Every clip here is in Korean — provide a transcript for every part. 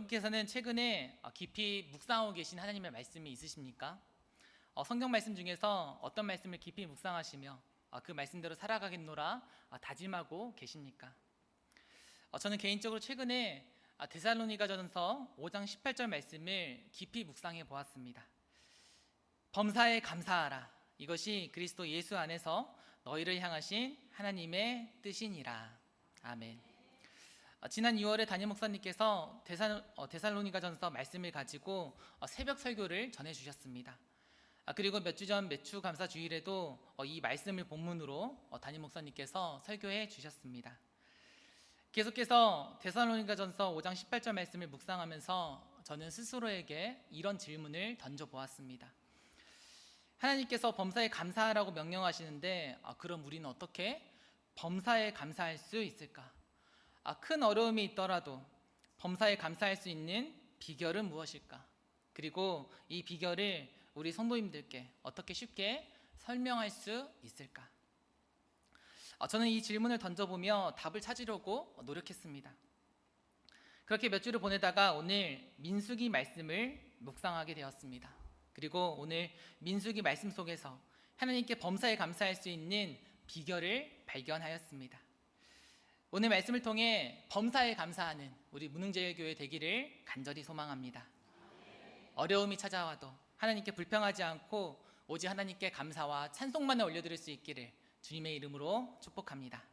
여러분께서는 최근에 깊이 묵상하고 계신 하나님의 말씀이 있으십니까? 성경 말씀 중에서 어떤 말씀을 깊이 묵상하시며 그 말씀대로 살아가겠노라 다짐하고 계십니까? 저는 개인적으로 최근에 데살로니가전서 5장 18절 말씀을 깊이 묵상해 보았습니다. 범사에 감사하라. 이것이 그리스도 예수 안에서 너희를 향하신 하나님의 뜻이니라. 아멘. 지난 2월에 담임 목사님께서 데살로니가전서 말씀을 가지고 새벽 설교를 전해주셨습니다. 그리고 몇 주 전 매추 감사 주일에도 이 말씀을 본문으로 담임 목사님께서 설교해 주셨습니다. 계속해서 데살로니가전서 5장 18절 말씀을 묵상하면서 저는 스스로에게 이런 질문을 던져보았습니다. 하나님께서 범사에 감사하라고 명령하시는데 그럼 우리는 어떻게 범사에 감사할 수 있을까? 큰 어려움이 있더라도 범사에 감사할 수 있는 비결은 무엇일까? 그리고 이 비결을 우리 성도님들께 어떻게 쉽게 설명할 수 있을까? 저는 이 질문을 던져보며 답을 찾으려고 노력했습니다. 그렇게 몇 주를 보내다가 오늘 민수기 말씀을 묵상하게 되었습니다. 그리고 오늘 민수기 말씀 속에서 하나님께 범사에 감사할 수 있는 비결을 발견하였습니다. 오늘 말씀을 통해 범사에 감사하는 우리 문흥제일교회 되기를 간절히 소망합니다. 어려움이 찾아와도 하나님께 불평하지 않고 오직 하나님께 감사와 찬송만을 올려드릴 수 있기를 주님의 이름으로 축복합니다.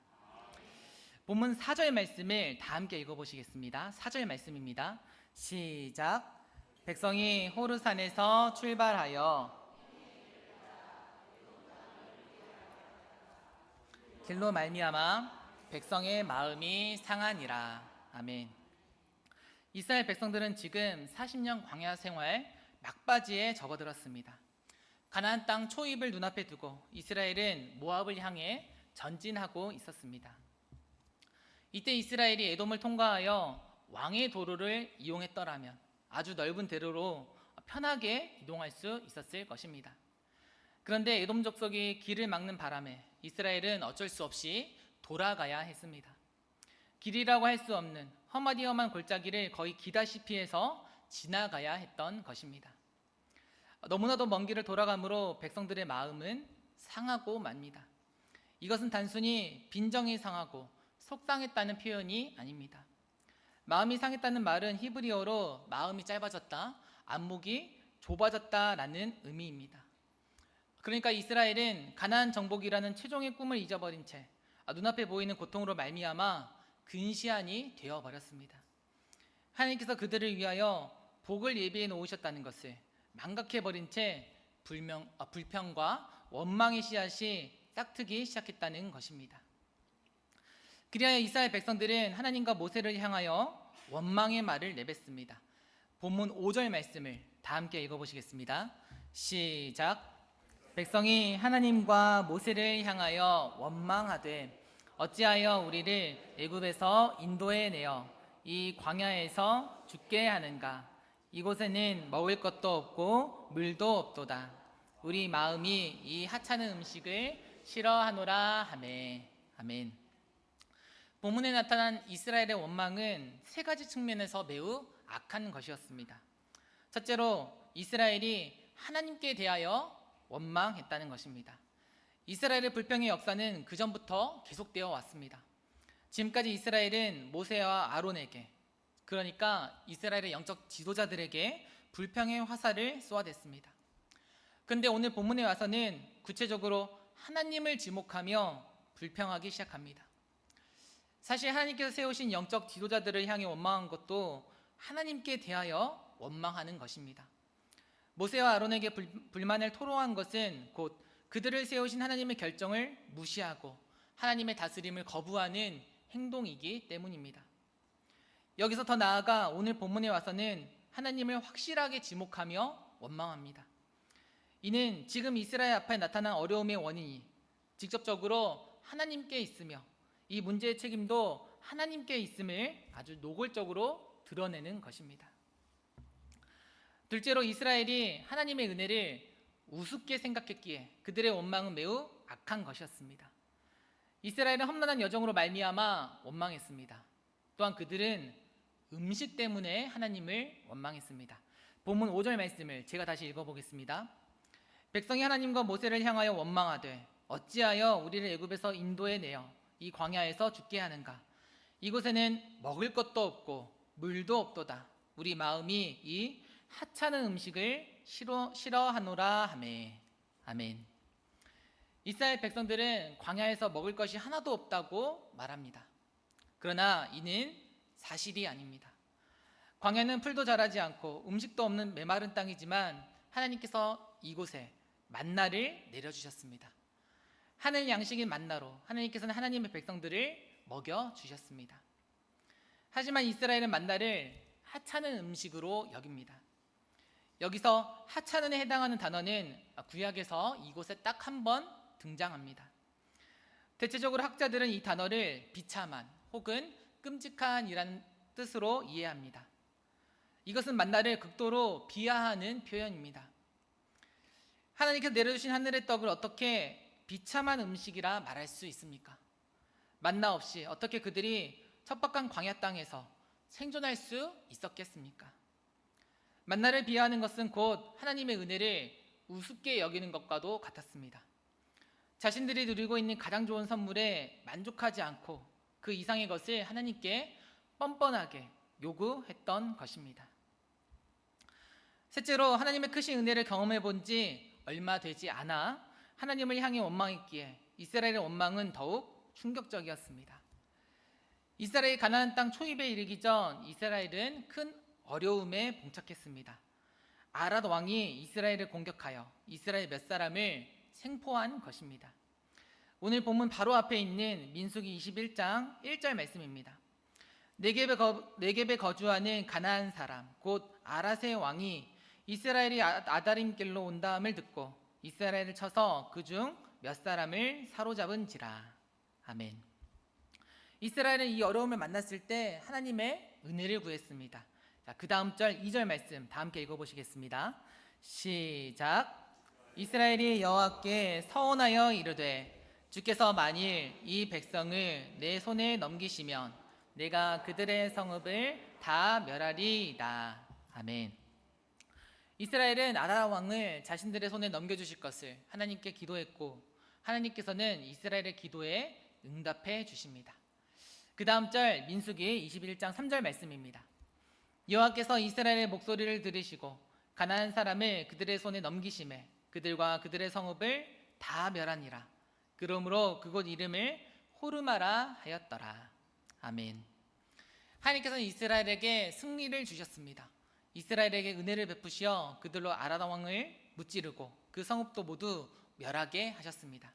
본문 4절 말씀을 다 함께 읽어보시겠습니다. 4절 말씀입니다. 시작. 백성이 호르산에서 출발하여 길로 말미암아 백성의 마음이 상하니라. 아멘. 이스라엘 백성들은 지금 40년 광야 생활 막바지에 접어들었습니다. 가나안 땅 초입을 눈앞에 두고 이스라엘은 모압을 향해 전진하고 있었습니다. 이때 이스라엘이 에돔을 통과하여 왕의 도로를 이용했더라면 아주 넓은 대로로 편하게 이동할 수 있었을 것입니다. 그런데 에돔 족속이 길을 막는 바람에 이스라엘은 어쩔 수 없이 돌아가야 했습니다. 길이라고 할 수 없는 험하디험한 골짜기를 거의 기다시피 해서 지나가야 했던 것입니다. 너무나도 먼 길을 돌아가므로 백성들의 마음은 상하고 맙니다. 이것은 단순히 빈정이 상하고 속상했다는 표현이 아닙니다. 마음이 상했다는 말은 히브리어로 마음이 짧아졌다, 안목이 좁아졌다라는 의미입니다. 그러니까 이스라엘은 가나안 정복이라는 최종의 꿈을 잊어버린 채 눈앞에 보이는 고통으로 말미암아 근시안이 되어버렸습니다. 하나님께서 그들을 위하여 복을 예비해 놓으셨다는 것을 망각해버린 채 불평과 원망의 씨앗이 싹트기 시작했다는 것입니다. 그리하여 이스라엘 백성들은 하나님과 모세를 향하여 원망의 말을 내뱉습니다. 본문 5절 말씀을 다 함께 읽어보시겠습니다. 시작. 백성이 하나님과 모세를 향하여 원망하되 어찌하여 우리를 애굽에서 인도해 내어 이 광야에서 죽게 하는가? 이곳에는 먹을 것도 없고 물도 없도다. 우리 마음이 이 하찮은 음식을 싫어하노라 하매. 아멘. 본문에 나타난 이스라엘의 원망은 세 가지 측면에서 매우 악한 것이었습니다. 첫째로 이스라엘이 하나님께 대하여 원망했다는 것입니다. 이스라엘의 불평의 역사는 그 전부터 계속되어 왔습니다. 지금까지 이스라엘은 모세와 아론에게, 그러니까 이스라엘의 영적 지도자들에게 불평의 화살을 쏘아댔습니다. 그런데 오늘 본문에 와서는 구체적으로 하나님을 지목하며 불평하기 시작합니다. 사실 하나님께서 세우신 영적 지도자들을 향해 원망한 것도 하나님께 대하여 원망하는 것입니다. 모세와 아론에게 불만을 토로한 것은 곧 그들을 세우신 하나님의 결정을 무시하고 하나님의 다스림을 거부하는 행동이기 때문입니다. 여기서 더 나아가 오늘 본문에 와서는 하나님을 확실하게 지목하며 원망합니다. 이는 지금 이스라엘 앞에 나타난 어려움의 원인이 직접적으로 하나님께 있으며 이 문제의 책임도 하나님께 있음을 아주 노골적으로 드러내는 것입니다. 둘째로 이스라엘이 하나님의 은혜를 우습게 생각했기에 그들의 원망은 매우 악한 것이었습니다. 이스라엘은 험난한 여정으로 말미암아 원망했습니다. 또한 그들은 음식 때문에 하나님을 원망했습니다. 본문 5절 말씀을 제가 다시 읽어보겠습니다. 백성이 하나님과 모세를 향하여 원망하되 어찌하여 우리를 애굽에서 인도해 내어 이 광야에서 죽게 하는가? 이곳에는 먹을 것도 없고 물도 없도다. 우리 마음이 이 하찮은 음식을 싫어하노라 하매. 아멘. 이스라엘 백성들은 광야에서 먹을 것이 하나도 없다고 말합니다. 그러나 이는 사실이 아닙니다. 광야는 풀도 자라지 않고 음식도 없는 메마른 땅이지만 하나님께서 이곳에 만나를 내려주셨습니다. 하늘 양식인 만나로 하나님께서는 하나님의 백성들을 먹여주셨습니다. 하지만 이스라엘은 만나를 하찮은 음식으로 여깁니다. 여기서 하찮은에 해당하는 단어는 구약에서 이곳에 딱 한 번 등장합니다. 대체적으로 학자들은 이 단어를 비참한 혹은 끔찍한이라는 뜻으로 이해합니다. 이것은 만나를 극도로 비하하는 표현입니다. 하나님께서 내려주신 하늘의 떡을 어떻게 비참한 음식이라 말할 수 있습니까? 만나 없이 어떻게 그들이 척박한 광야 땅에서 생존할 수 있었겠습니까? 만나를 비하하는 것은 곧 하나님의 은혜를 우습게 여기는 것과도 같았습니다. 자신들이 누리고 있는 가장 좋은 선물에 만족하지 않고 그 이상의 것을 하나님께 뻔뻔하게 요구했던 것입니다. 셋째로 하나님의 크신 은혜를 경험해 본 지 얼마 되지 않아 하나님을 향해 원망했기에 이스라엘의 원망은 더욱 충격적이었습니다. 이스라엘이 가나안 땅 초입에 이르기 전 이스라엘은 큰 어려움에 봉착했습니다. 아랏 왕이 이스라엘을 공격하여 이스라엘 몇 사람을 생포한 것입니다. 오늘 본문 바로 앞에 있는 민수기 21장 1절 말씀입니다. 네겝에 거주하는 가나안 사람 곧 아랏의 왕이 이스라엘이 아다림길로 온다함을 듣고 이스라엘을 쳐서 그중 몇 사람을 사로잡은지라. 아멘. 이스라엘은 이 어려움을 만났을 때 하나님의 은혜를 구했습니다. 자, 그 다음 절 2절 말씀 다 함께 읽어보시겠습니다. 시작. 이스라엘이 여호와께 서원하여 이르되 주께서 만일 이 백성을 내 손에 넘기시면 내가 그들의 성읍을 다 멸하리이다. 아멘. 이스라엘은 아랏 왕을 자신들의 손에 넘겨주실 것을 하나님께 기도했고 하나님께서는 이스라엘의 기도에 응답해 주십니다. 그 다음 절 민수기 21장 3절 말씀입니다. 여호와께서 이스라엘의 목소리를 들으시고 가나안 사람을 그들의 손에 넘기심에 그들과 그들의 성읍을 다 멸하니라. 그러므로 그곳 이름을 호르마라 하였더라. 아멘. 하나님께서는 이스라엘에게 승리를 주셨습니다. 이스라엘에게 은혜를 베푸시어 그들로 아랏 왕을 무찌르고 그 성읍도 모두 멸하게 하셨습니다.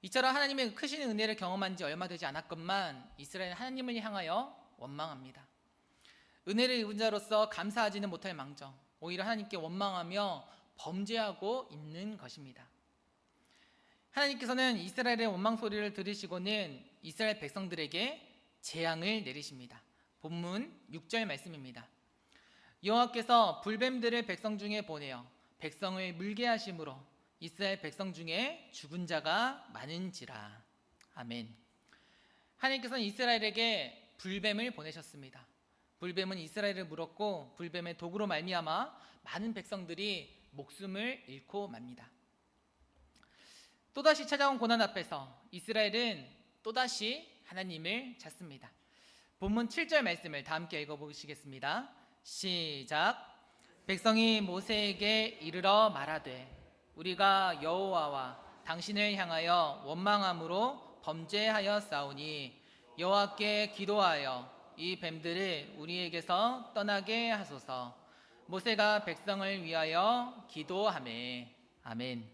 이처럼 하나님의 크신 은혜를 경험한 지 얼마 되지 않았건만 이스라엘은 하나님을 향하여 원망합니다. 은혜를 입은 자로서 감사하지는 못할 망정 오히려 하나님께 원망하며 범죄하고 있는 것입니다. 하나님께서는 이스라엘의 원망 소리를 들으시고는 이스라엘 백성들에게 재앙을 내리십니다. 본문 6절 말씀입니다. 여호와께서 불뱀들을 백성 중에 보내어 백성을 물게 하심으로 이스라엘 백성 중에 죽은 자가 많은지라. 아멘. 하나님께서는 이스라엘에게 불뱀을 보내셨습니다. 불뱀은 이스라엘을 물었고 불뱀의 독으로 말미암아 많은 백성들이 목숨을 잃고 맙니다. 또다시 찾아온 고난 앞에서 이스라엘은 또다시 하나님을 찾습니다. 본문 7절 말씀을 다 함께 읽어보시겠습니다. 시작. 백성이 모세에게 이르러 말하되 우리가 여호와와 당신을 향하여 원망함으로 범죄하였사오니 여호와께 기도하여 이 뱀들을 우리에게서 떠나게 하소서. 모세가 백성을 위하여 기도하매. 아멘.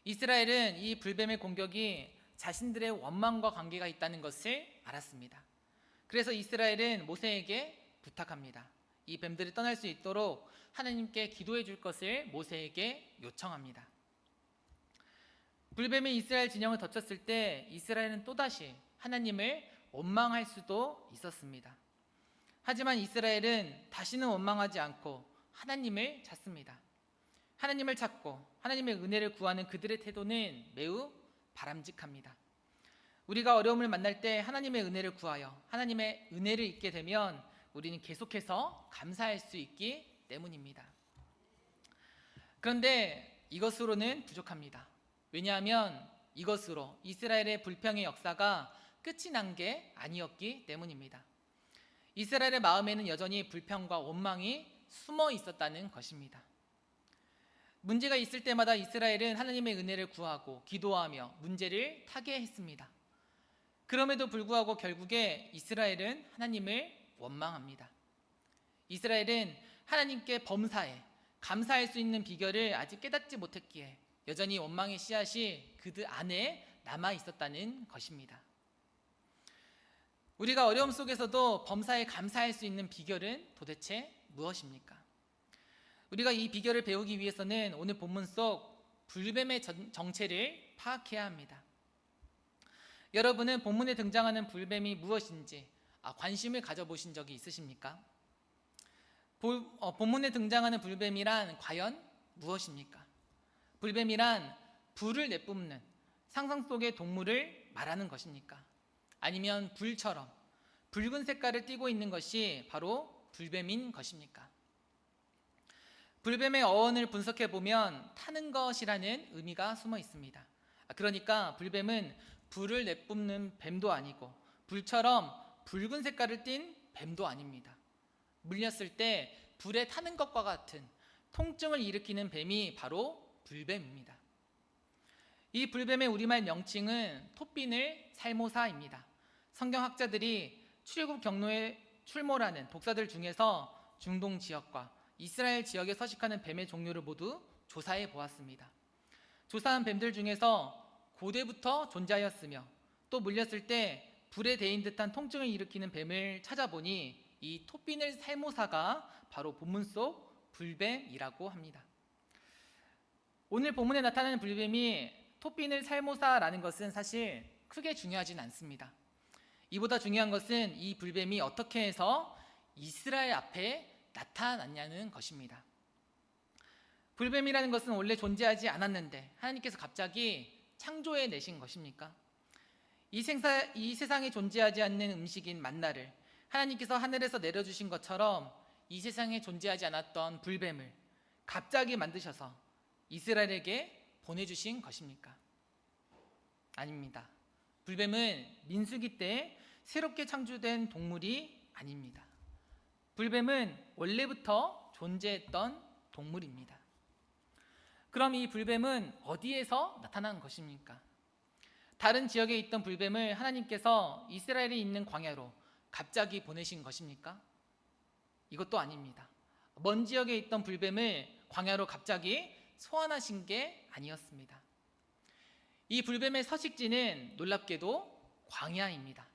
이스라엘은 이 불뱀의 공격이 자신들의 원망과 관계가 있다는 것을 알았습니다. 그래서 이스라엘은 모세에게 부탁합니다. 이 뱀들이 떠날 수 있도록 하나님께 기도해 줄 것을 모세에게 요청합니다. 불뱀이 이스라엘 진영을 덮쳤을 때 이스라엘은 또다시 하나님을 원망할 수도 있었습니다. 하지만 이스라엘은 다시는 원망하지 않고 하나님을 찾습니다. 하나님을 찾고 하나님의 은혜를 구하는 그들의 태도는 매우 바람직합니다. 우리가 어려움을 만날 때 하나님의 은혜를 구하여 하나님의 은혜를 잊게 되면 우리는 계속해서 감사할 수 있기 때문입니다. 그런데 이것으로는 부족합니다. 왜냐하면 이것으로 이스라엘의 불평의 역사가 끝이 난 게 아니었기 때문입니다. 이스라엘의 마음에는 여전히 불평과 원망이 숨어 있었다는 것입니다. 문제가 있을 때마다 이스라엘은 하나님의 은혜를 구하고 기도하며 문제를 타개했습니다. 그럼에도 불구하고 결국에 이스라엘은 하나님을 원망합니다. 이스라엘은 하나님께 범사에 감사할 수 있는 비결을 아직 깨닫지 못했기에 여전히 원망의 씨앗이 그들 안에 남아 있었다는 것입니다. 우리가 어려움 속에서도 범사에 감사할 수 있는 비결은 도대체 무엇입니까? 우리가 이 비결을 배우기 위해서는 오늘 본문 속 불뱀의 정체를 파악해야 합니다. 여러분은 본문에 등장하는 불뱀이 무엇인지 관심을 가져보신 적이 있으십니까? 본문에 등장하는 불뱀이란 과연 무엇입니까? 불뱀이란 불을 내뿜는 상상 속의 동물을 말하는 것입니까? 아니면 불처럼 붉은 색깔을 띠고 있는 것이 바로 불뱀인 것입니까? 불뱀의 어원을 분석해 보면 타는 것이라는 의미가 숨어 있습니다. 그러니까 불뱀은 불을 내뿜는 뱀도 아니고 불처럼 붉은 색깔을 띤 뱀도 아닙니다. 물렸을 때 불에 타는 것과 같은 통증을 일으키는 뱀이 바로 불뱀입니다. 이 불뱀의 우리말 명칭은 톱빈을 살모사입니다. 성경학자들이 출애굽 경로에 출몰하는 독사들 중에서 중동 지역과 이스라엘 지역에 서식하는 뱀의 종류를 모두 조사해 보았습니다. 조사한 뱀들 중에서 고대부터 존재하였으며 또 물렸을 때 불에 대인 듯한 통증을 일으키는 뱀을 찾아보니 이 톱빈을 살모사가 바로 본문 속 불뱀이라고 합니다. 오늘 본문에 나타나는 불뱀이 톱빈을 살모사라는 것은 사실 크게 중요하진 않습니다. 이보다 중요한 것은 이 불뱀이 어떻게 해서 이스라엘 앞에 나타났냐는 것입니다. 불뱀이라는 것은 원래 존재하지 않았는데 하나님께서 갑자기 창조해 내신 것입니까? 이 세상에 존재하지 않는 음식인 만나를 하나님께서 하늘에서 내려주신 것처럼 이 세상에 존재하지 않았던 불뱀을 갑자기 만드셔서 이스라엘에게 보내주신 것입니까? 아닙니다. 불뱀은 민수기 때 새롭게 창조된 동물이 아닙니다. 불뱀은 원래부터 존재했던 동물입니다. 그럼 이 불뱀은 어디에서 나타난 것입니까? 다른 지역에 있던 불뱀을 하나님께서 이스라엘에 있는 광야로 갑자기 보내신 것입니까? 이것도 아닙니다. 먼 지역에 있던 불뱀을 광야로 갑자기 소환하신 게 아니었습니다. 이 불뱀의 서식지는 놀랍게도 광야입니다.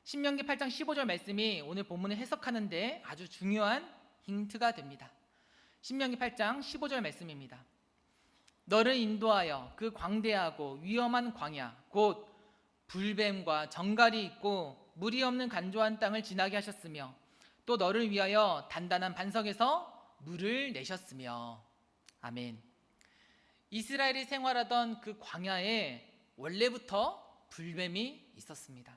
신명기 8장 15절 말씀이 오늘 본문을 해석하는 데 아주 중요한 힌트가 됩니다. 신명기 8장 15절 말씀입니다. 너를 인도하여 그 광대하고 위험한 광야 곧 불뱀과 정갈이 있고 물이 없는 간조한 땅을 지나게 하셨으며 또 너를 위하여 단단한 반석에서 물을 내셨으며. 아멘. 이스라엘이 생활하던 그 광야에 원래부터 불뱀이 있었습니다.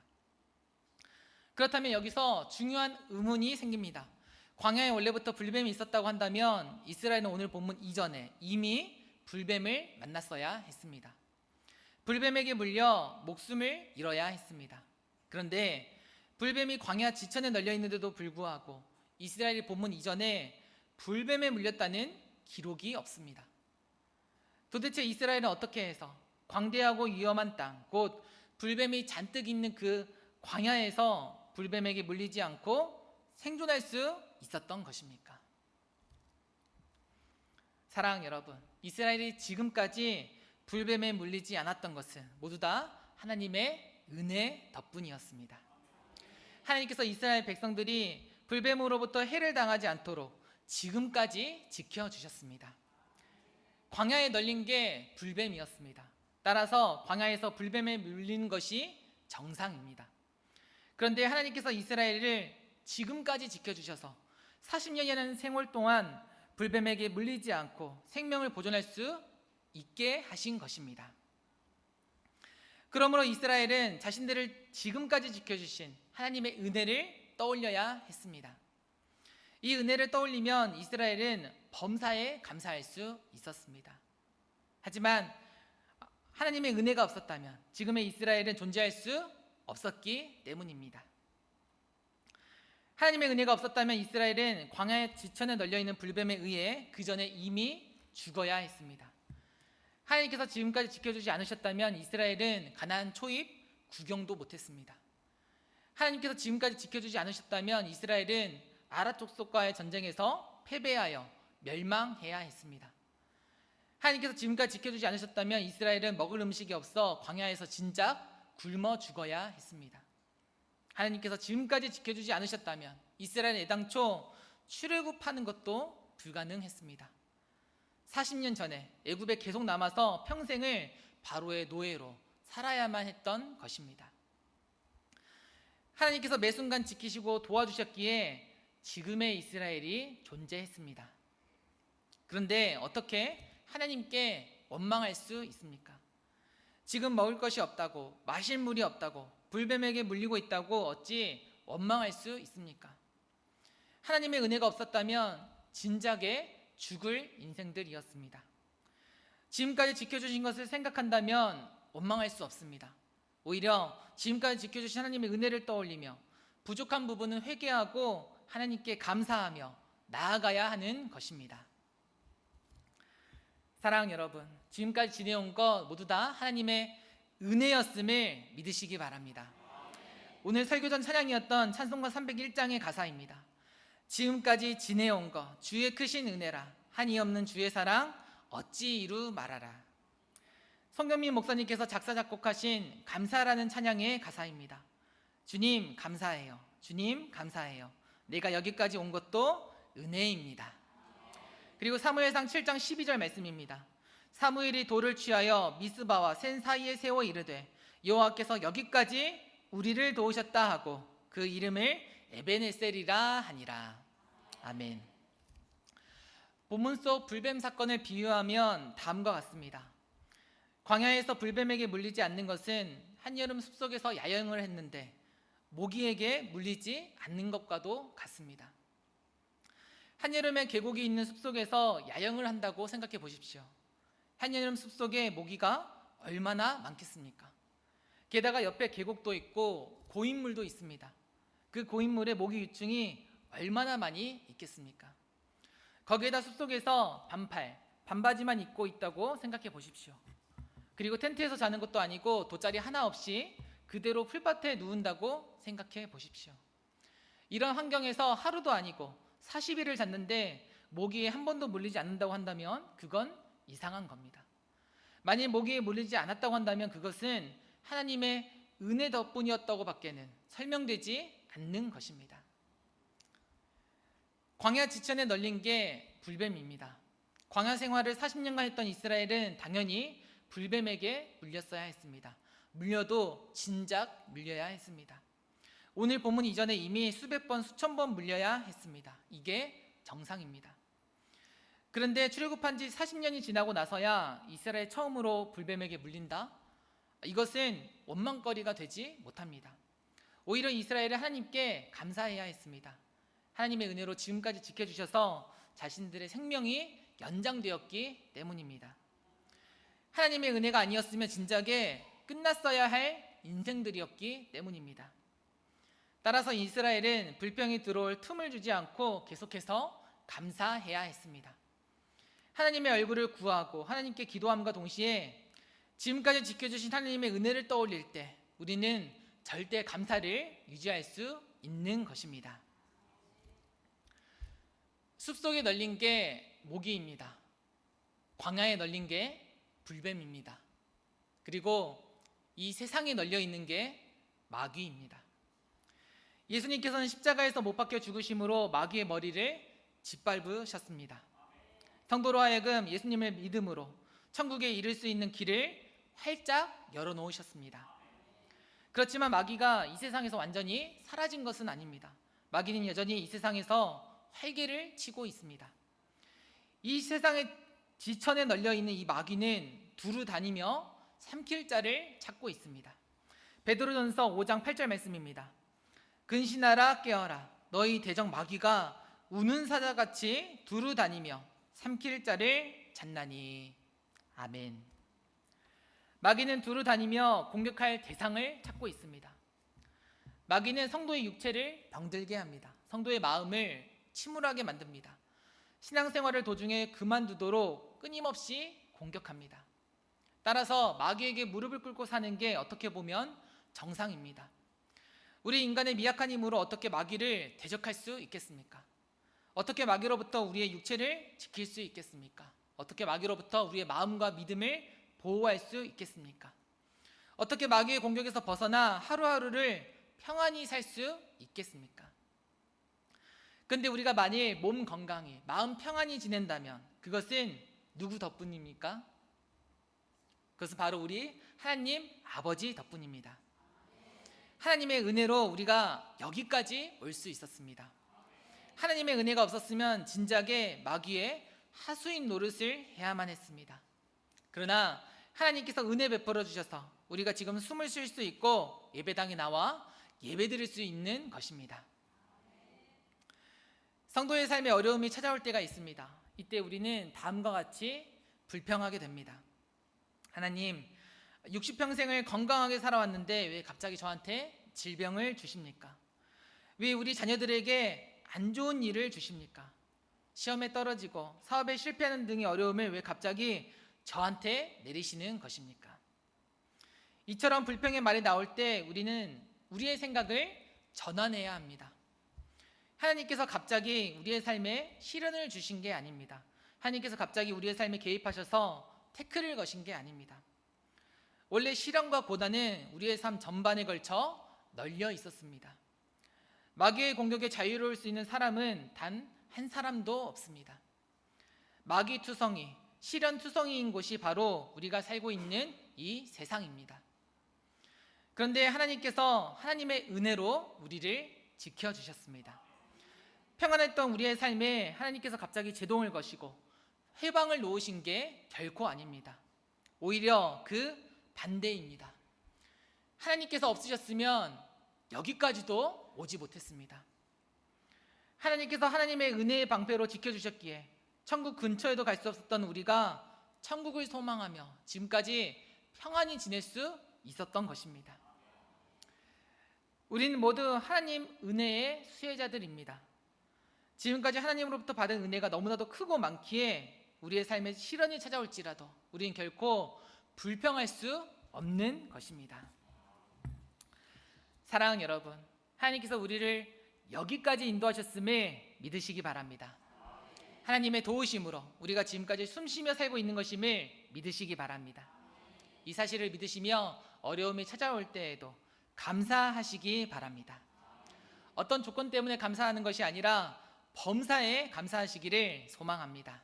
그렇다면 여기서 중요한 의문이 생깁니다. 광야에 원래부터 불뱀이 있었다고 한다면 이스라엘은 오늘 본문 이전에 이미 불뱀을 만났어야 했습니다. 불뱀에게 물려 목숨을 잃어야 했습니다. 그런데 불뱀이 광야 지천에 널려 있는데도 불구하고 이스라엘이 본문 이전에 불뱀에 물렸다는 기록이 없습니다. 도대체 이스라엘은 어떻게 해서 광대하고 위험한 땅, 곧 불뱀이 잔뜩 있는 그 광야에서 불뱀에게 물리지 않고 생존할 수 있었던 것입니까? 사랑하는 여러분, 이스라엘이 지금까지 불뱀에 물리지 않았던 것은 모두 다 하나님의 은혜 덕분이었습니다. 하나님께서 이스라엘 백성들이 불뱀으로부터 해를 당하지 않도록 지금까지 지켜주셨습니다. 광야에 널린 게 불뱀이었습니다. 따라서 광야에서 불뱀에 물리는 것이 정상입니다. 그런데 하나님께서 이스라엘을 지금까지 지켜주셔서 40년이라는 생활 동안 불뱀에게 물리지 않고 생명을 보존할 수 있게 하신 것입니다. 그러므로 이스라엘은 자신들을 지금까지 지켜주신 하나님의 은혜를 떠올려야 했습니다. 이 은혜를 떠올리면 이스라엘은 범사에 감사할 수 있었습니다. 하지만 하나님의 은혜가 없었다면 지금의 이스라엘은 존재할 수 없었기 때문입니다. 하나님의 은혜가 없었다면 이스라엘은 광야의 지천에 널려있는 불뱀에 의해 그 전에 이미 죽어야 했습니다. 하나님께서 지금까지 지켜주지 않으셨다면 이스라엘은 가나안 초입 구경도 못했습니다. 하나님께서 지금까지 지켜주지 않으셨다면 이스라엘은 아랍 족속과의 전쟁에서 패배하여 멸망해야 했습니다. 하나님께서 지금까지 지켜주지 않으셨다면 이스라엘은 먹을 음식이 없어 광야에서 진작 굶어 죽어야 했습니다. 하나님께서 지금까지 지켜주지 않으셨다면 이스라엘은 애당초 출애굽하는 것도 불가능했습니다. 40년 전에 애굽에 계속 남아서 평생을 바로의 노예로 살아야만 했던 것입니다. 하나님께서 매 순간 지키시고 도와주셨기에 지금의 이스라엘이 존재했습니다. 그런데 어떻게 하나님께 원망할 수 있습니까? 지금 먹을 것이 없다고, 마실 물이 없다고, 불뱀에게 물리고 있다고 어찌 원망할 수 있습니까? 하나님의 은혜가 없었다면 진작에 죽을 인생들이었습니다. 지금까지 지켜주신 것을 생각한다면 원망할 수 없습니다. 오히려 지금까지 지켜주신 하나님의 은혜를 떠올리며 부족한 부분은 회개하고 하나님께 감사하며 나아가야 하는 것입니다. 사랑하는 여러분, 지금까지 지내온 것 모두 다 하나님의 은혜였음을 믿으시기 바랍니다. 오늘 설교전 찬양이었던 찬송가 301장의 가사입니다. 지금까지 지내온 것 주의 크신 은혜라, 한이 없는 주의 사랑 어찌 이루 말하라. 성경민 목사님께서 작사 작곡하신 감사라는 찬양의 가사입니다. 주님 감사해요. 주님 감사해요. 내가 여기까지 온 것도 은혜입니다. 그리고 사무엘상 7장 12절 말씀입니다. 사무엘이 돌을 취하여 미스바와 센 사이에 세워 이르되 여호와께서 여기까지 우리를 도우셨다 하고 그 이름을 에베네셀이라 하니라. 아멘. 본문 속 불뱀 사건을 비유하면 다음과 같습니다. 광야에서 불뱀에게 물리지 않는 것은 한여름 숲속에서 야영을 했는데 모기에게 물리지 않는 것과도 같습니다. 한여름에 계곡이 있는 숲속에서 야영을 한다고 생각해 보십시오. 한여름 숲속에 모기가 얼마나 많겠습니까? 게다가 옆에 계곡도 있고 고인물도 있습니다. 그 고인물에 모기 유충이 얼마나 많이 있겠습니까? 거기에다 숲속에서 반바지만 입고 있다고 생각해 보십시오. 그리고 텐트에서 자는 것도 아니고 돗자리 하나 없이 그대로 풀밭에 누운다고 생각해 보십시오. 이런 환경에서 하루도 아니고 40일을 잤는데 모기에 한 번도 물리지 않는다고 한다면 그건 이상한 겁니다. 만일 모기에 물리지 않았다고 한다면 그것은 하나님의 은혜 덕분이었다고 밖에는 설명되지 않는 것입니다. 광야 지천에 널린 게 불뱀입니다. 광야 생활을 40년간 했던 이스라엘은 당연히 불뱀에게 물렸어야 했습니다. 물려도 진작 물려야 했습니다. 오늘 본문 이전에 이미 수백 번, 수천 번 물려야 했습니다. 이게 정상입니다. 그런데 출애굽한 지 40년이 지나고 나서야 이스라엘 처음으로 불뱀에게 물린다? 이것은 원망거리가 되지 못합니다. 오히려 이스라엘은 하나님께 감사해야 했습니다. 하나님의 은혜로 지금까지 지켜주셔서 자신들의 생명이 연장되었기 때문입니다. 하나님의 은혜가 아니었으면 진작에 끝났어야 할 인생들이었기 때문입니다. 따라서 이스라엘은 불병이 들어올 틈을 주지 않고 계속해서 감사해야 했습니다. 하나님의 얼굴을 구하고 하나님께 기도함과 동시에 지금까지 지켜주신 하나님의 은혜를 떠올릴 때 우리는 절대 감사를 유지할 수 있는 것입니다. 숲속에 널린 게 모기입니다. 광야에 널린 게 불뱀입니다. 그리고 이 세상에 널려 있는 게 마귀입니다. 예수님께서는 십자가에서 못 박혀 죽으심으로 마귀의 머리를 짓밟으셨습니다. 성도로 하여금 예수님을 믿음으로 천국에 이를 수 있는 길을 활짝 열어놓으셨습니다. 그렇지만 마귀가 이 세상에서 완전히 사라진 것은 아닙니다. 마귀는 여전히 이 세상에서 활개를 치고 있습니다. 이 세상의 지천에 널려 있는 이 마귀는 두루 다니며 삼킬 자를 찾고 있습니다. 베드로전서 5장 8절 말씀입니다. 근신하라 깨어라 너희 대적 마귀가 우는 사자같이 두루 다니며 삼킬 자를 찾나니. 아멘. 마귀는 두루 다니며 공격할 대상을 찾고 있습니다. 마귀는 성도의 육체를 병들게 합니다. 성도의 마음을 침울하게 만듭니다. 신앙생활을 도중에 그만두도록 끊임없이 공격합니다. 따라서 마귀에게 무릎을 꿇고 사는 게 어떻게 보면 정상입니다. 우리 인간의 미약한 힘으로 어떻게 마귀를 대적할 수 있겠습니까? 어떻게 마귀로부터 우리의 육체를 지킬 수 있겠습니까? 어떻게 마귀로부터 우리의 마음과 믿음을 보호할 수 있겠습니까? 어떻게 마귀의 공격에서 벗어나 하루하루를 평안히 살 수 있겠습니까? 근데 우리가 만일 몸 건강히 마음 평안히 지낸다면 그것은 누구 덕분입니까? 그것은 바로 우리 하나님 아버지 덕분입니다. 하나님의 은혜로 우리가 여기까지 올 수 있었습니다. 하나님의 은혜가 없었으면 진작에 마귀의 하수인 노릇을 해야만 했습니다. 그러나 하나님께서 은혜 베풀어 주셔서 우리가 지금 숨을 쉴 수 있고 예배당에 나와 예배드릴 수 있는 것입니다. 성도의 삶에 어려움이 찾아올 때가 있습니다. 이때 우리는 다음과 같이 불평하게 됩니다. 하나님, 60평생을 건강하게 살아왔는데 왜 갑자기 저한테 질병을 주십니까? 왜 우리 자녀들에게 안 좋은 일을 주십니까? 시험에 떨어지고 사업에 실패하는 등의 어려움을 왜 갑자기 저한테 내리시는 것입니까? 이처럼 불평의 말이 나올 때 우리는 우리의 생각을 전환해야 합니다. 하나님께서 갑자기 우리의 삶에 시련을 주신 게 아닙니다. 하나님께서 갑자기 우리의 삶에 개입하셔서 태클을 거신 게 아닙니다. 원래 시련과 고난은 우리의 삶 전반에 걸쳐 널려 있었습니다. 마귀의 공격에 자유로울 수 있는 사람은 단 한 사람도 없습니다. 마귀 투성이, 시련 투성이인 곳이 바로 우리가 살고 있는 이 세상입니다. 그런데 하나님께서 하나님의 은혜로 우리를 지켜주셨습니다. 평안했던 우리의 삶에 하나님께서 갑자기 제동을 거시고 해방을 놓으신 게 결코 아닙니다. 오히려 그 반대입니다. 하나님께서 없으셨으면 여기까지도 오지 못했습니다. 하나님께서 하나님의 은혜의 방패로 지켜주셨기에 천국 근처에도 갈 수 없었던 우리가 천국을 소망하며 지금까지 평안히 지낼 수 있었던 것입니다. 우리는 모두 하나님 은혜의 수혜자들입니다. 지금까지 하나님으로부터 받은 은혜가 너무나도 크고 많기에 우리의 삶에 시련이 찾아올지라도 우리는 결코 불평할 수 없는 것입니다. 사랑하는 여러분, 하나님께서 우리를 여기까지 인도하셨음을 믿으시기 바랍니다. 하나님의 도우심으로 우리가 지금까지 숨쉬며 살고 있는 것임을 믿으시기 바랍니다. 이 사실을 믿으시며 어려움이 찾아올 때에도 감사하시기 바랍니다. 어떤 조건 때문에 감사하는 것이 아니라 범사에 감사하시기를 소망합니다.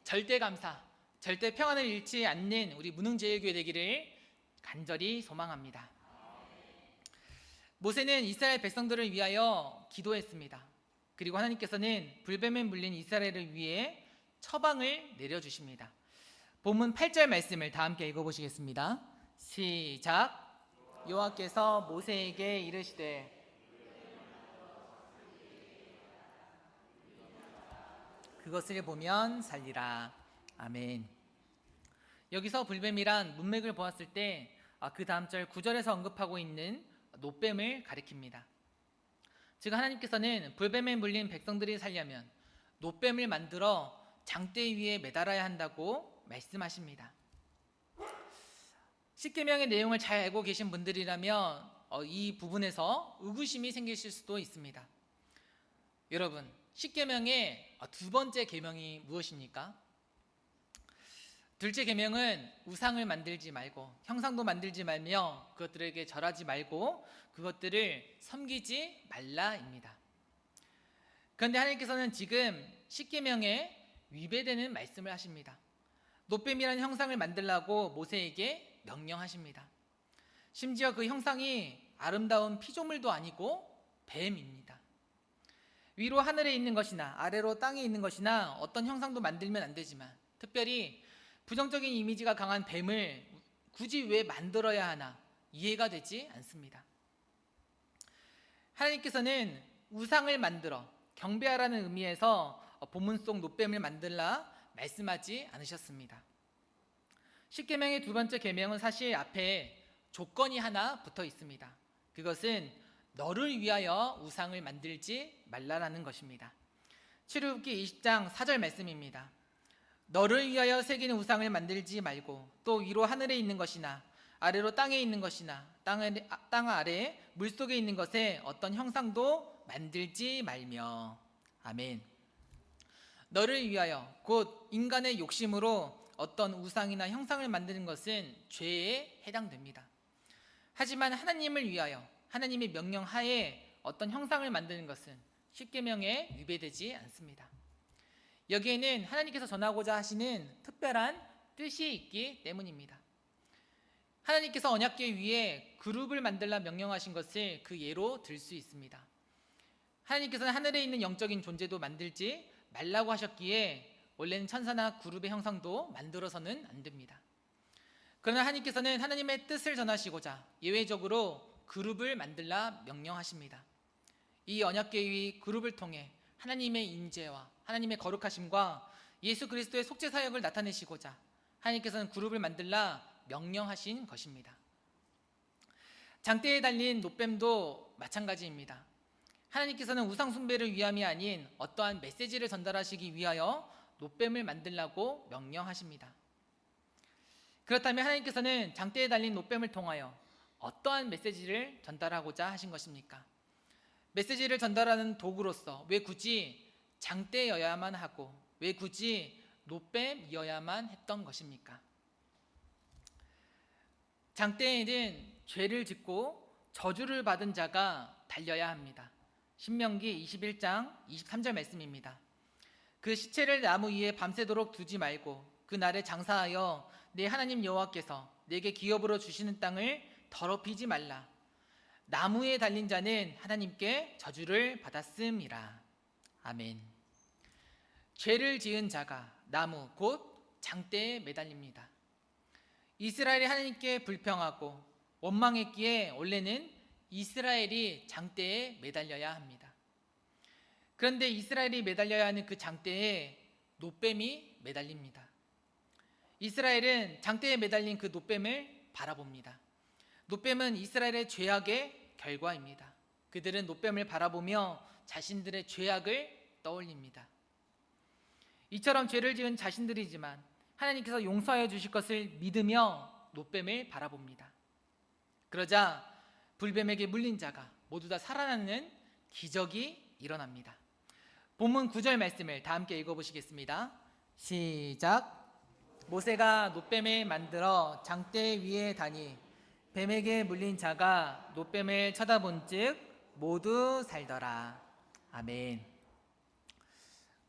절대 감사, 절대 평안을 잃지 않는 우리 문흥제일교회 되기를 간절히 소망합니다. 모세는 이스라엘 백성들을 위하여 기도했습니다. 그리고 하나님께서는 불뱀에 물린 이스라엘을 위해 처방을 내려주십니다. 본문 8절 말씀을 다 함께 읽어보시겠습니다. 시작. 여호와께서 모세에게 이르시되 그것을 보면 살리라. 아멘. 여기서 불뱀이란 문맥을 보았을 때 그 다음 절 9절에서 언급하고 있는 놋뱀을 가리킵니다. 즉 하나님께서는 불뱀에 물린 백성들이 살려면 놋뱀을 만들어 장대 위에 매달아야 한다고 말씀하십니다. 십계명의 내용을 잘 알고 계신 분들이라면 이 부분에서 의구심이 생기실 수도 있습니다. 여러분, 십계명의 두 번째 계명이 무엇입니까? 둘째 계명은 우상을 만들지 말고 형상도 만들지 말며 그것들에게 절하지 말고 그것들을 섬기지 말라입니다. 그런데 하나님께서는 지금 십계명에 위배되는 말씀을 하십니다. 놋뱀이라는 형상을 만들라고 모세에게 명령하십니다. 심지어 그 형상이 아름다운 피조물도 아니고 뱀입니다. 위로 하늘에 있는 것이나 아래로 땅에 있는 것이나 어떤 형상도 만들면 안 되지만 특별히 부정적인 이미지가 강한 뱀을 굳이 왜 만들어야 하나 이해가 되지 않습니다. 하나님께서는 우상을 만들어 경배하라는 의미에서 본문 속 노뱀을 만들라 말씀하지 않으셨습니다. 십계명의 두 번째 계명은 사실 앞에 조건이 하나 붙어 있습니다. 그것은 너를 위하여 우상을 만들지 말라라는 것입니다. 출애굽기 20장 4절 말씀입니다. 너를 위하여 새기는 우상을 만들지 말고 또 위로 하늘에 있는 것이나 아래로 땅에 있는 것이나 땅 아래 물속에 있는 것에 어떤 형상도 만들지 말며. 아멘. 너를 위하여 곧 인간의 욕심으로 어떤 우상이나 형상을 만드는 것은 죄에 해당됩니다. 하지만 하나님을 위하여 하나님의 명령하에 어떤 형상을 만드는 것은 십계명에 위배되지 않습니다. 여기에는 하나님께서 전하고자 하시는 특별한 뜻이 있기 때문입니다. 하나님께서 언약궤 위에 그룹을 만들라 명령하신 것을 그 예로 들 수 있습니다. 하나님께서는 하늘에 있는 영적인 존재도 만들지 말라고 하셨기에 원래는 천사나 그룹의 형상도 만들어서는 안 됩니다. 그러나 하나님께서는 하나님의 뜻을 전하시고자 예외적으로 그룹을 만들라 명령하십니다. 이 언약궤 위 그룹을 통해 하나님의 임재와 하나님의 거룩하심과 예수 그리스도의 속죄 사역을 나타내시고자 하나님께서는 그룹을 만들라 명령하신 것입니다. 장대에 달린 노뱀도 마찬가지입니다. 하나님께서는 우상 숭배를 위함이 아닌 어떠한 메시지를 전달하시기 위하여 노뱀을 만들라고 명령하십니다. 그렇다면 하나님께서는 장대에 달린 노뱀을 통하여 어떠한 메시지를 전달하고자 하신 것입니까? 메시지를 전달하는 도구로서 왜 굳이 장대여야만 하고 왜 굳이 노뱀이어야만 했던 것입니까? 장대에는 죄를 짓고 저주를 받은 자가 달려야 합니다. 신명기 21장 23절 말씀입니다. 그 시체를 나무 위에 밤새도록 두지 말고 그 날에 장사하여 내 하나님 여호와께서 내게 기업으로 주시는 땅을 더럽히지 말라. 나무에 달린 자는 하나님께 저주를 받았음이라. 아멘. 죄를 지은 자가 나무 곧 장대에 매달립니다. 이스라엘이 하나님께 불평하고 원망했기에 원래는 이스라엘이 장대에 매달려야 합니다. 그런데 이스라엘이 매달려야 하는 그 장대에 노뱀이 매달립니다. 이스라엘은 장대에 매달린 그 노뱀을 바라봅니다. 노뱀은 이스라엘의 죄악의 결과입니다. 그들은 노뱀을 바라보며 자신들의 죄악을 떠올립니다. 이처럼 죄를 지은 자신들이지만 하나님께서 용서하여 주실 것을 믿으며 노뱀을 바라봅니다. 그러자 불뱀에게 물린 자가 모두 다 살아나는 기적이 일어납니다. 본문 9절 말씀을 다 함께 읽어보시겠습니다. 시작. 모세가 노뱀을 만들어 장대 위에 다니 뱀에게 물린 자가 노뱀을 쳐다본즉 모두 살더라. 아멘.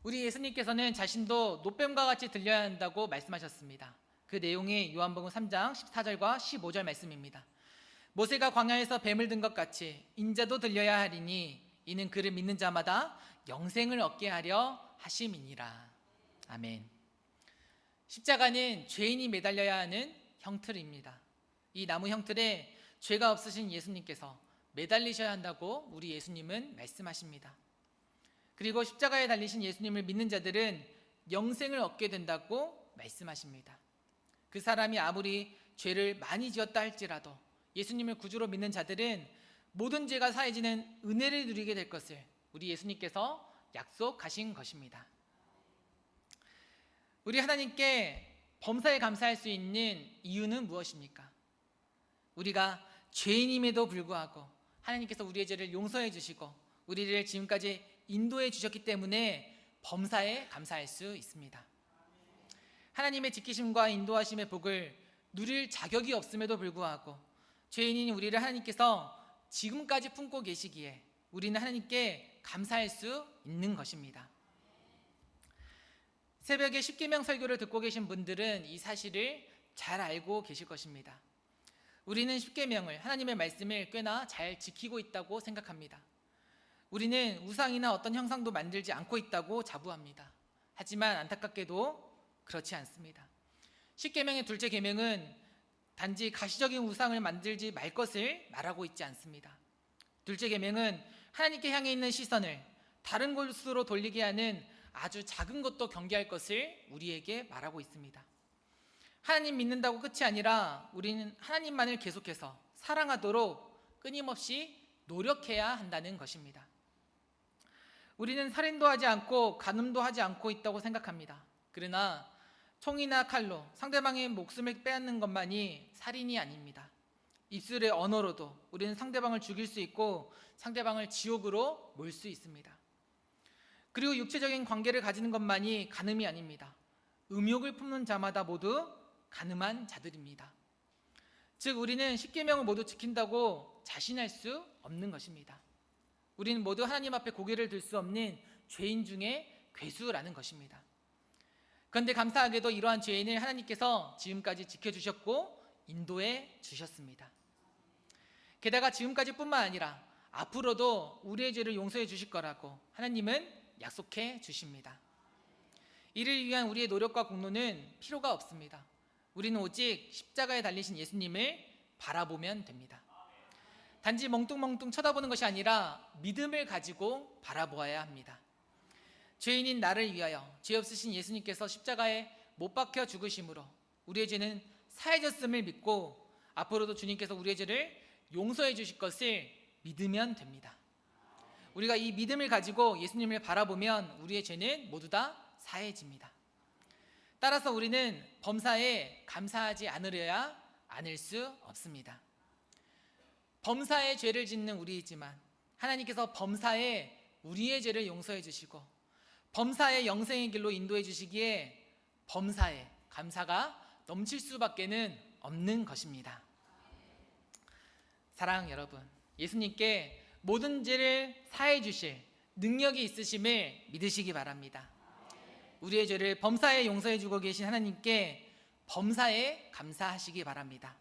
우리 예수님께서는 자신도 노뱀과 같이 들려야 한다고 말씀하셨습니다. 그 내용이 요한복음 3장 14절과 15절 말씀입니다. 모세가 광야에서 뱀을 든 것 같이 인자도 들려야 하리니 이는 그를 믿는 자마다 영생을 얻게 하려 하심이니라. 아멘. 십자가는 죄인이 매달려야 하는 형틀입니다. 이 나무 형틀에 죄가 없으신 예수님께서 매달리셔야 한다고 우리 예수님은 말씀하십니다. 그리고 십자가에 달리신 예수님을 믿는 자들은 영생을 얻게 된다고 말씀하십니다. 그 사람이 아무리 죄를 많이 지었다 할지라도 예수님을 구주로 믿는 자들은 모든 죄가 사해지는 은혜를 누리게 될 것을 우리 예수님께서 약속하신 것입니다. 우리 하나님께 범사에 감사할 수 있는 이유는 무엇입니까? 우리가 죄인임에도 불구하고 하나님께서 우리의 죄를 용서해 주시고 우리를 지금까지 인도해 주셨기 때문에 범사에 감사할 수 있습니다. 하나님의 지키심과 인도하심의 복을 누릴 자격이 없음에도 불구하고 죄인인 우리를 하나님께서 지금까지 품고 계시기에 우리는 하나님께 감사할 수 있는 것입니다. 새벽에 십계명 설교를 듣고 계신 분들은 이 사실을 잘 알고 계실 것입니다. 우리는 십계명을, 하나님의 말씀을 꽤나 잘 지키고 있다고 생각합니다. 우리는 우상이나 어떤 형상도 만들지 않고 있다고 자부합니다. 하지만 안타깝게도 그렇지 않습니다. 십계명의 둘째 계명은 단지 가시적인 우상을 만들지 말 것을 말하고 있지 않습니다. 둘째 계명은 하나님께 향해 있는 시선을 다른 곳으로 돌리게 하는 아주 작은 것도 경계할 것을 우리에게 말하고 있습니다. 하나님 믿는다고 끝이 아니라 우리는 하나님만을 계속해서 사랑하도록 끊임없이 노력해야 한다는 것입니다. 우리는 살인도 하지 않고 간음도 하지 않고 있다고 생각합니다. 그러나 총이나 칼로 상대방의 목숨을 빼앗는 것만이 살인이 아닙니다. 입술의 언어로도 우리는 상대방을 죽일 수 있고 상대방을 지옥으로 몰 수 있습니다. 그리고 육체적인 관계를 가지는 것만이 간음이 아닙니다. 음욕을 품는 자마다 모두 간음한 자들입니다. 즉 우리는 십계명을 모두 지킨다고 자신할 수 없는 것입니다. 우리는 모두 하나님 앞에 고개를 들 수 없는 죄인 중에 괴수라는 것입니다. 그런데 감사하게도 이러한 죄인을 하나님께서 지금까지 지켜주셨고 인도해 주셨습니다. 게다가 지금까지뿐만 아니라 앞으로도 우리의 죄를 용서해 주실 거라고 하나님은 약속해 주십니다. 이를 위한 우리의 노력과 공로는 필요가 없습니다. 우리는 오직 십자가에 달리신 예수님을 바라보면 됩니다. 단지 멍뚱멍뚱 쳐다보는 것이 아니라 믿음을 가지고 바라보아야 합니다. 죄인인 나를 위하여 죄 없으신 예수님께서 십자가에 못 박혀 죽으심으로 우리의 죄는 사해졌음을 믿고 앞으로도 주님께서 우리의 죄를 용서해 주실 것을 믿으면 됩니다. 우리가 이 믿음을 가지고 예수님을 바라보면 우리의 죄는 모두 다 사해집니다. 따라서 우리는 범사에 감사하지 않으려야 않을 수 없습니다. 범사에 죄를 짓는 우리이지만 하나님께서 범사에 우리의 죄를 용서해 주시고 범사에 영생의 길로 인도해 주시기에 범사에 감사가 넘칠 수밖에는 없는 것입니다. 사랑 여러분, 예수님께 모든 죄를 사해 주실 능력이 있으심을 믿으시기 바랍니다. 우리의 죄를 범사에 용서해 주고 계신 하나님께 범사에 감사하시기 바랍니다.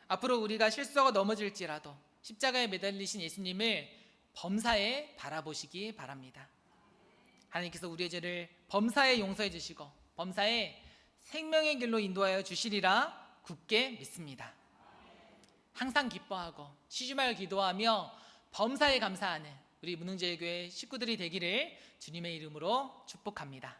앞으로 우리가 실수하고 넘어질지라도 십자가에 매달리신 예수님을 범사에 바라보시기 바랍니다. 하나님께서 우리의 죄를 범사에 용서해 주시고 범사에 생명의 길로 인도하여 주시리라 굳게 믿습니다. 항상 기뻐하고 쉬지 말고 기도하며 범사에 감사하는 우리 문흥제일교회 식구들이 되기를 주님의 이름으로 축복합니다.